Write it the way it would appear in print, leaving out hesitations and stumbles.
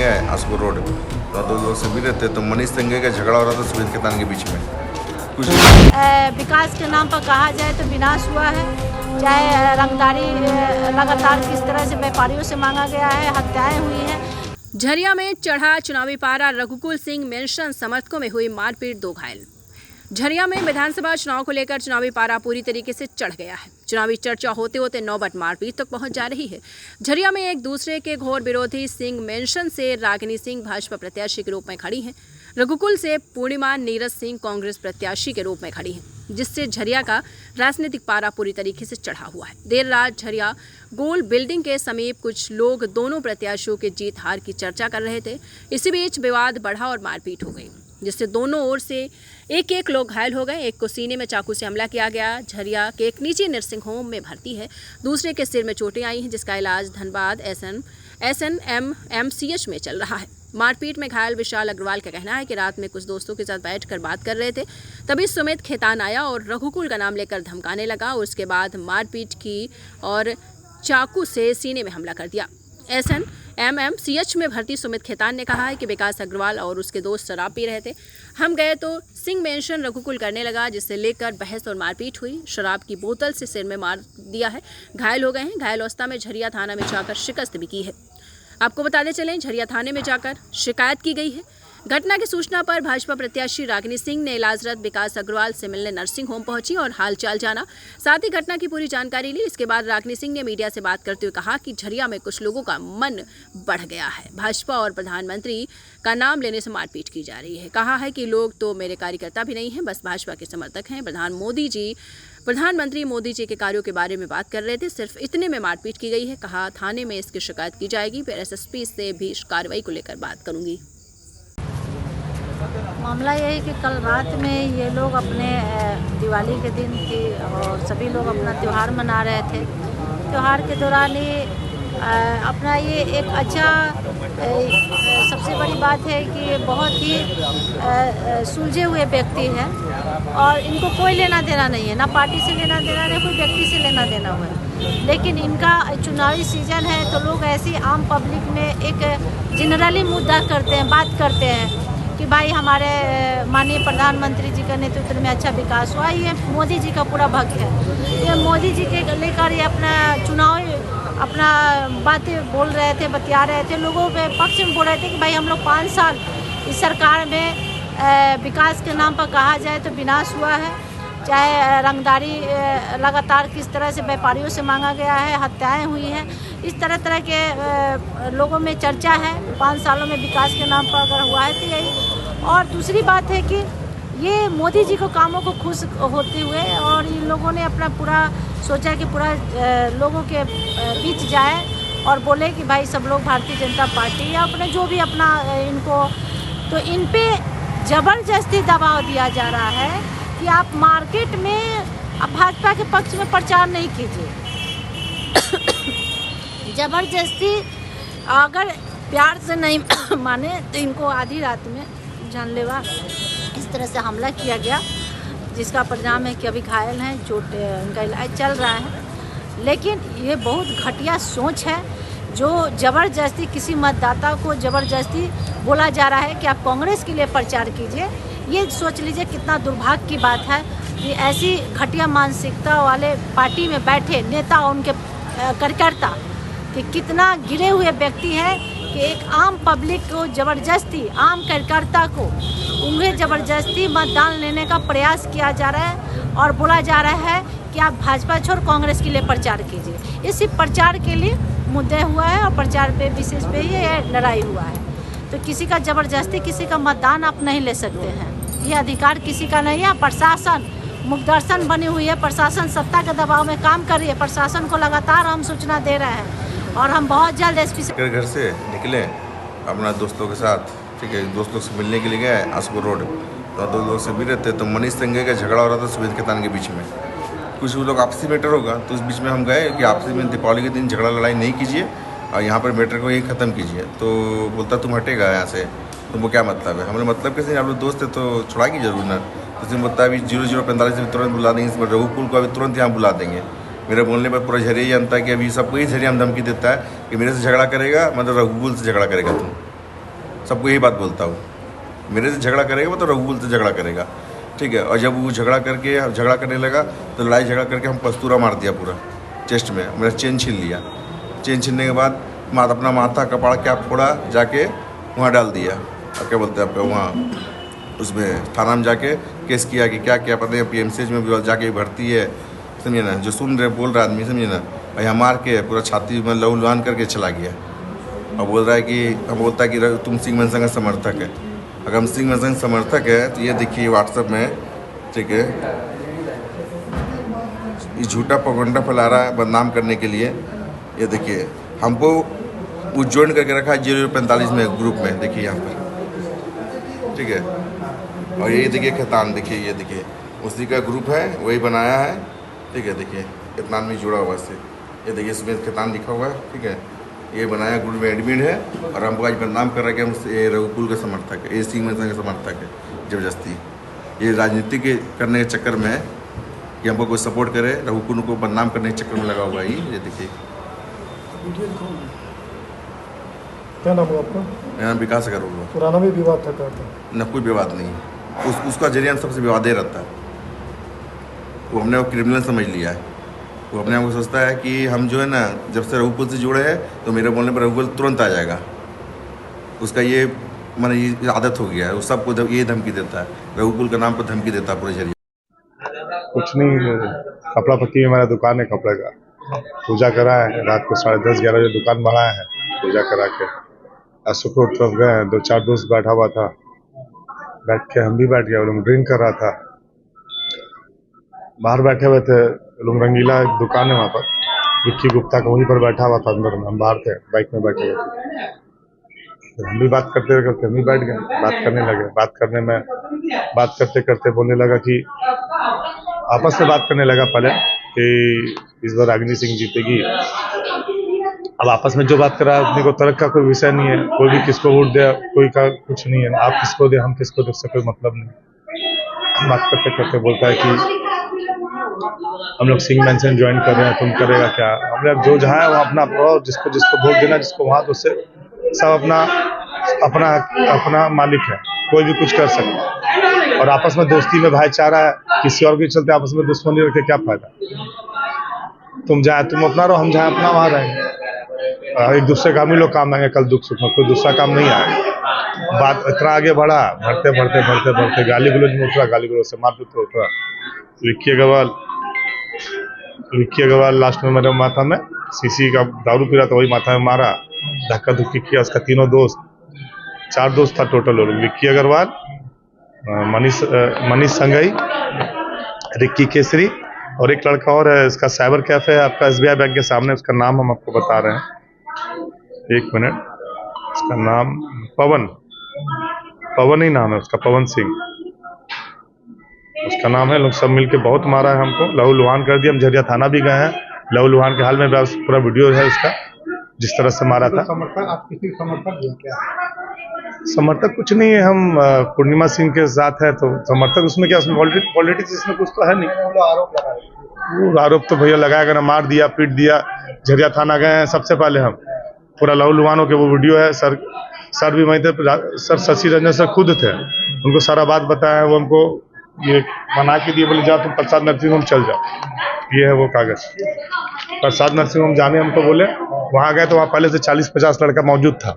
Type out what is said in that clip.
गए आसपुर रोड, तो दो लोग से मिले थे तो मनीष संगे का झगड़ा हो रहा था सुमित खेतान के बीच में। कुछ विकास के नाम पर कहा जाए तो विनाश हुआ है, चाहे रंगदारी लगातार किस तरह से व्यापारियों से मांगा गया है, हत्याएं हुई हैं। झरिया में चढ़ा चुनावी पारा, रघुकुल सिंह मेंशन समर्थकों में हुई मारपीट, 2 घायल। झरिया में विधानसभा चुनाव को लेकर चुनावी पारा पूरी तरीके से चढ़ गया है। चुनावी चर्चा होते होते नौबत मारपीट तक पहुंच जा रही है। झरिया में एक दूसरे के घोर विरोधी सिंह मेंशन से रागिनी सिंह भाजपा प्रत्याशी के रूप में खड़ी हैं। रघुकुल से पूर्णिमा नीरज सिंह कांग्रेस प्रत्याशी के रूप में खड़ी हैं, जिससे झरिया का राजनीतिक पारा पूरी तरीके से चढ़ा हुआ है। देर रात झरिया गोल बिल्डिंग के समीप कुछ लोग दोनों प्रत्याशियों के जीत हार की चर्चा कर रहे थे। इसी बीच विवाद बढ़ा और मारपीट हो गई, जिससे दोनों ओर से एक लोग घायल हो गए। एक को सीने में चाकू से हमला किया गया। झरिया के एक निजी नर्सिंग होम में भर्ती है, दूसरे के सिर में चोटें आई हैं, जिसका इलाज धनबाद SNMMCH में चल रहा है। मारपीट में घायल विशाल अग्रवाल का कहना है कि रात में कुछ दोस्तों के साथ बैठकर बात कर रहे थे, तभी सुमित खेतान आया और रघुकुल का नाम लेकर धमकाने लगा और उसके बाद मारपीट की और चाकू से सीने में हमला कर दिया। SNMMCH में भर्ती सुमित खेतान ने कहा है कि विकास अग्रवाल और उसके दोस्त शराब पी रहे थे। हम गए तो सिंह मेंशन रघुकुल करने लगा, जिससे लेकर बहस और मारपीट हुई। शराब की बोतल से सिर में मार दिया है, घायल हो गए हैं। घायल अवस्था में झरिया थाना में जाकर शिकस्त भी की है। आपको बताते चलें, झरिया थाने में जाकर शिकायत की गई है। घटना की सूचना पर भाजपा प्रत्याशी रागिनी सिंह ने इलाजरत विकास अग्रवाल से मिलने नर्सिंग होम पहुंची और हालचाल जाना, साथ ही घटना की पूरी जानकारी ली। इसके बाद रागिनी सिंह ने मीडिया से बात करते हुए कहा कि झरिया में कुछ लोगों का मन बढ़ गया है। भाजपा और प्रधानमंत्री का नाम लेने से मारपीट की जा रही है। कहा है कि लोग तो मेरे कार्यकर्ता भी नहीं हैं, बस भाजपा के समर्थक हैं। प्रधानमंत्री मोदी जी के कार्यों के बारे में बात कर रहे थे, सिर्फ इतने में मारपीट की गई है। कहा थाने में इसकी शिकायत की जाएगी, फिर SSP से भी कार्रवाई को लेकर बात करूंगी। मामला ये है कि कल रात में ये लोग अपने दिवाली के दिन थी और सभी लोग अपना त्यौहार मना रहे थे। त्यौहार के दौरान ही अपना ये एक अच्छा सबसे बड़ी बात है कि बहुत ही सुलझे हुए व्यक्ति हैं और इनको कोई लेना देना नहीं है, ना पार्टी से लेना देना है, कोई व्यक्ति से लेना देना हुआ है। लेकिन इनका चुनावी सीजन है तो लोग ऐसी आम पब्लिक में एक जनरली मुद्दा करते हैं, बात करते हैं कि भाई हमारे माननीय प्रधानमंत्री जी के नेतृत्व में अच्छा विकास हुआ। ये मोदी जी का पूरा भक्त है। ये मोदी जी के लेकर ये अपना बातें बोल रहे थे, बतिया रहे थे, लोगों के पक्ष में बोल रहे थे कि भाई हम लोग 5 साल इस सरकार में विकास के नाम पर कहा जाए तो विनाश हुआ है, चाहे रंगदारी लगातार किस तरह से व्यापारियों से मांगा गया है, हत्याएं हुई हैं, इस तरह के लोगों में चर्चा है। 5 सालों में विकास के नाम पर अगर हुआ है तो यही। और दूसरी बात है कि ये मोदी जी को कामों को खुश होते हुए और इन लोगों ने अपना पूरा सोचा कि पूरा लोगों के बीच जाए और बोले कि भाई सब लोग भारतीय जनता पार्टी या अपने जो भी अपना इनको, तो इन पे ज़बरदस्ती दबाव दिया जा रहा है कि आप मार्केट में अब भाजपा के पक्ष में प्रचार नहीं कीजिए। ज़बरदस्ती अगर प्यार से नहीं माने तो इनको आधी रात में जानलेवा इस तरह से हमला किया गया, जिसका परिणाम है कि अभी घायल हैं, चोट उनका इलाज चल रहा है। लेकिन ये बहुत घटिया सोच है जो ज़बरदस्ती किसी मतदाता को ज़बरदस्ती बोला जा रहा है कि आप कांग्रेस के लिए प्रचार कीजिए। ये सोच लीजिए कितना दुर्भाग्य की बात है कि ऐसी घटिया मानसिकता वाले पार्टी में बैठे नेता और उनके कार्यकर्ता कि कितना गिरे हुए व्यक्ति हैं कि एक आम पब्लिक को ज़बरदस्ती, आम कार्यकर्ता को उन्हें ज़बरदस्ती मतदान लेने का प्रयास किया जा रहा है और बोला जा रहा है कि आप भाजपा छोड़ कांग्रेस के लिए प्रचार कीजिए। ये सिर्फ प्रचार के लिए मुद्दे हुआ है और प्रचार पे विशेष पे ही लड़ाई हुआ है। तो किसी का ज़बरदस्ती किसी का मतदान आप नहीं ले सकते हैं, ये अधिकार किसी का नहीं है। प्रशासन मुखदर्शन बनी हुई है, प्रशासन सत्ता के दबाव में काम कर रही है। प्रशासन को लगातार हम सूचना दे रहे हैं और हम बहुत जल्द SP से घर से निकले अपना दोस्तों के साथ, ठीक है, दोस्त लोग से मिलने के लिए गए आसपुर रोड, तो 2 लोग से मिले थे तो मनीष संगे का झगड़ा हो रहा था सुमित खेतान के बीच में। कुछ वो लोग आपसी मैटर होगा तो उस बीच में हम गए कि आपसी में दीपावली के दिन झगड़ा लड़ाई नहीं कीजिए और यहाँ पर मैटर को यही ख़त्म कीजिए। तो बोलता तुम हटेगा यहाँ से, तुमको क्या मतलब है? हमने मतलब कैसे, आप लोग दोस्त है तो छुड़ा की जरूर ना। तो उसने बोलता है अभी 0045 से तुरंत बुला देंगे, इस रघुकुल को अभी तुरंत यहाँ बुला देंगे। मेरे बोलने पर पूरा झरिया जानता है कि अभी सबको ही झरिया धमकी देता है कि मेरे से झगड़ा करेगा मतलब रघुकुल से झगड़ा करेगा तुम। सबको यही बात बोलता हूँ, मेरे से झगड़ा करेगा वो तो रघुकुल से झगड़ा करेगा, ठीक है। और जब वो झगड़ा करने लगा तो लड़ाई झगड़ा करके हम पस्तूरा मार दिया पूरा चेस्ट में, मेरा चेन छीन लिया। चेन छीनने के बाद अपना माथा कपाड़ क्या फोड़ा, जाके वहाँ डाल दिया, और क्या बोलते हैं आपका वहाँ उसमें थाना में जाके केस किया कि क्या क्या पता है, PMCH में भी जाके भर्ती है, समझे ना। जो सुन रहे बोल रहा आदमी, समझे ना, और यहाँ मार के पूरा छाती में लहू लुहान करके चला गया। और बोल रहा है कि बोलता है कि तुम सिंह मनसा का समर्थक है। अगर हम सिंह मनसा का समर्थक है तो ये देखिए व्हाट्सएप में, ठीक है, ये झूठा प्रोपेगेंडा फैला रहा है बदनाम करने के लिए। ये देखिए हमको वो ज्वाइन करके रखा है 045 में ग्रुप में, देखिए यहाँ पर, ठीक है। और ये देखिए खेतान, देखिए ये देखिए उसी का ग्रुप है, वही बनाया है, ठीक है। देखिए खेतान में जुड़ा हुआ इससे, ये देखिए इसमें खेतान लिखा हुआ है, ठीक है। ये बनाया ग्रुप में एडमिन है, और हमको आज बदनाम कर रहा है कि हम ये रघुकुल का समर्थक है, ये सिंह मनसा का समर्थक है। जबरदस्ती ये राजनीति के करने के चक्कर में है कि हमको कोई सपोर्ट करे, रघुकुल को बदनाम करने के चक्कर में लगा हुआ है। ये देखिए क्या नाम है आपका? मेरा नाम विकास अग्रवाल। पुराना भी विवाद था कहते न कोई विवाद नहीं, उसका जरिया सबसे विवाद ही रहता है। वो हमने वो क्रिमिनल समझ लिया है, वो अपने आप को सोचता है कि हम जो है ना, जब से रघुकुल से जुड़े हैं तो मेरे बोलने पर रघुकुल तुरंत आ जाएगा। उसका ये माने ये आदत हो गया है, वो सबको ये धमकी देता है, रघुकुल के नाम पर धमकी देता है पूरे जरिए। कुछ नहीं, कपड़ा पट्टी में मेरा दुकान है कपड़े का। पूजा करा है रात को 10:30-11 बजे दुकान बढ़ाया है, पूजा करा के अशोक रोड तरफ गए हैं। 2-4 दोस्त बैठा हुआ था, बैठ के हम भी बैठ गए। वो लोग ड्रिंक कर रहा था, बाहर बैठे हुए थे लोग। रंगीला एक दुकान है वहाँ पर, विक्की गुप्ता का, वहीं पर बैठा हुआ था अंदर में। हम बाहर थे, बाइक में बैठे हुए थे। तो हम भी बात करते हम भी बैठ गए, बात करने लगे। बात करते करते बोलने लगा कि आपस में बात करने लगा पहले कि इस बार रागिनी सिंह जीतेगी। अब आपस में जो बात कर रहा है, अपने को तर्क का कोई विषय नहीं है, कोई भी किसको वोट दे, कोई का कुछ नहीं है। आप किसको दे, हम किसको दे, उससे कोई मतलब नहीं। बात करते करते बोलता है कि हम लोग सिंह मैंसन ज्वाइन कर रहे हैं, तुम करेगा क्या? हम लोग जो जहाँ है वहाँ अपना जिसको वोट देना, जिसको वहाँ, तो उससे सब अपना मालिक है, कोई भी कुछ कर सकता है। और आपस में दोस्ती में भाईचारा है, किसी और के चलते आपस में दुश्मनी रखे क्या फायदा? तुम अपना रहो, हम जहाँ अपना वहाँ रहेंगे। एक दूसरे का हम ही लोग काम आएंगे, कल दुख सुख में कोई दूसरा काम नहीं आएगा। बात इतना आगे बढ़ा, भरते गाली गलौज में उतरा, गाली गलौज से मारपीट पे उतरा। विक्की अग्रवाल लास्ट में मेरे माथा में सीसी का दारू पी रहा था, वही माथा में मारा, धक्का धुक्की किया। उसका तीनों दोस्त, 4 दोस्त था टोटल। विक्की अग्रवाल, मनीष संगई, रिक्की केसरी, और एक लड़का और है, इसका साइबर कैफे है आपका SBI बैंक के सामने, उसका नाम हम आपको बता रहे हैं, 1 मिनट। उसका नाम पवन ही नाम है उसका, पवन सिंह उसका नाम है। लोग सब मिलके बहुत मारा है हमको, लहू लुहान कर दिया। हम झरिया थाना भी गए हैं, लहू लुहान के हाल में पूरा वीडियो है उसका, जिस तरह से मारा था। आप किसी समर्थक हैं क्या? समर्थक कुछ नहीं है, हम पूर्णिमा सिंह के साथ है, तो समर्थक उसमें क्या, उसमें पॉलिटिक्स इसमें कुछ तो है नहीं। वो आरोप तो भैया लगाया ना, मार दिया, पीट दिया। झरिया थाना गए हैं सबसे पहले हम, पूरा लहू लुहानों के वो वीडियो है। सर भी वहीं थे, सर शशि रंजन सर खुद थे, उनको सारा बात बताया। वो हमको ये बना के दिए, बोले जाओ तुम प्रसाद नर्सिंग होम चल जाओ। ये है वो कागज, प्रसाद नर्सिंग होम जाने हमको बोले। वहाँ गए तो वहाँ पहले से 40-50 लड़का मौजूद था।